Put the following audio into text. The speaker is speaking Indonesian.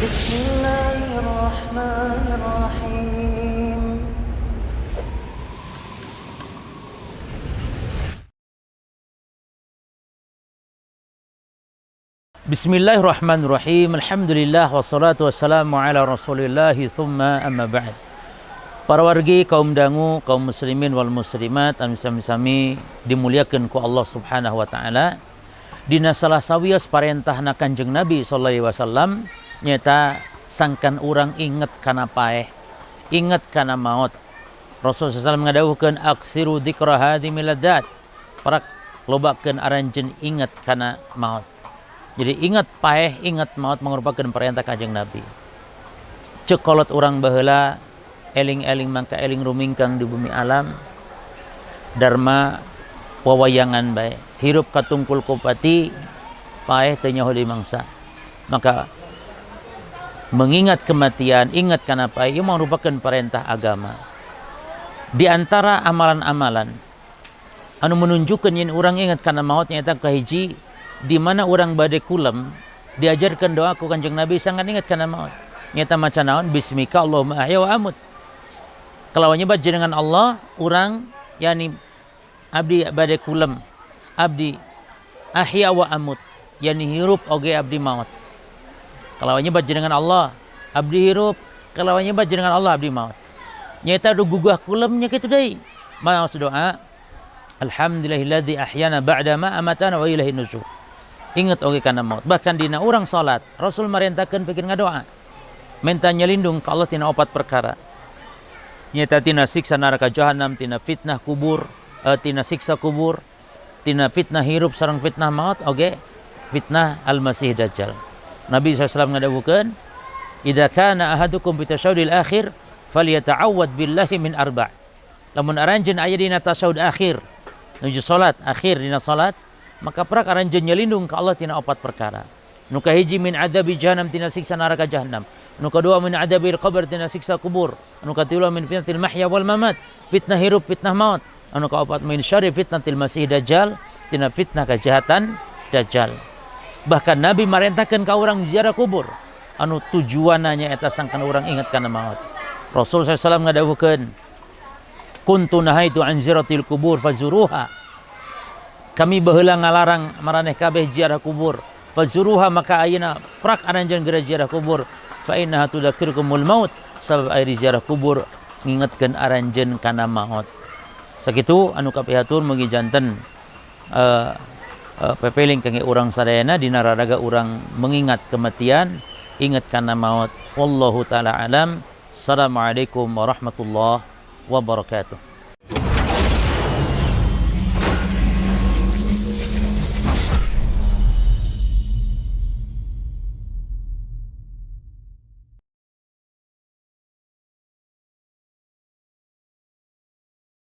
بسم الله الرحمن الرحيم Bismillahirrahmanirrahim. Alhamdulillah wassalatu wassalamu ala Rasulillah thumma amma ba'd. Para wargi kaum dangu, kaum muslimin wal muslimat anu sami-sami dimuliakeun ku Allah Subhanahu wa taala. Dina salah sawios parentahna Kanjeng Nabi sallallahu alaihi wasallam nyata sangkan urang inget kana paeh, inget kana maut. Rasul sallallahu alaihi wasallam ngadawuhkeun aksiru dzikra hadimil ladzat. Parak lobakeun aranjeun inget kana maut. Jadi ingat paeh, ingat maut merupakan perintah Kanjeng Nabi. Cekolot orang baheula eling-eling mangka eling rumingkang di bumi alam. Dharma wawayangan bae. Hirup katungkul kupati, paeh teu nyaho deui mangsa. Maka mengingat kematian, ingat kana paeh ieu merupakan perintah agama. Di antara amalan-amalan anu menunjukkeun yen urang ingat kana maut nyaeta kahiji di mana orang badai kulam diajarkan doa ku Kanjeng Nabi sangat ingat kana maut. Nyata maca naon bismika Allahumma ahya wa amut. Kalau nyebat jenengan Allah orang yani abdi badai kulam, abdi ahya wa amut, yani hirup oge abdi maut. Kalau nyebat jenengan Allah abdi hirup, kalau nyebat jenengan Allah abdi maut. Nyata do gugah kulamnya kitu deui. Maos doa alhamdulillahilladzi ahyana ba'da ma amatana wa ilaihin nusyur. Ingat oge kana maut. Bahkan dina urang salat, Rasul marentakeun pikir ngadoa. Minta nyelindung ka Allah tina opat perkara. Nyata tina siksa neraka jahanam, tina fitnah kubur, tina siksa kubur, tina fitnah hirup sareng fitnah maut, oge fitnah al-masih dajjal. Nabi SAW ngadawukeun, "Idza kana ahadukum bi tasyahudil akhir falyata'awwad billahi min arba'." Lamun aranjeun aya dina tasyahud akhir, nuju salat akhir dina salat, maka prak aranjeun nyelindung ka Allah tina opat perkara. Nu kahiji min adabi jahannam tina siksa neraka jahanam. Nu kadua min adabil qabr tina siksa kubur. Nu katilu min fitnatil mahya wal mamat, fitnah hirup, fitnah maut. Anu kaopat min syarri fitnatil masih dajjal, tina fitnah kejahatan dajjal. Bahkan Nabi marentahkeun ka urang ziarah kubur. Anu tujuanna eta sangkan urang ingat kana maut. Rasul sallallahu alaihi wasallam ngadawuhkeun, "Kuntu nahaitu an ziyaratil kubur fazuruha." Kami baheula ngalarang maraneh kabeh ziarah kubur. Fazuruha maka ayeuna prak aranjeun geura ziarah kubur. Fa innaha tudzakirukumul maut. Sabab ari ziarah kubur ngingetkeun aranjeun kana maut. Sakitu anu kapihatur mugi janten pepeling kangge urang sadayana dina raraga urang mengingat kematian, ingat kana maut. Wallahu taala alam. Assalamualaikum warahmatullahi wabarakatuh.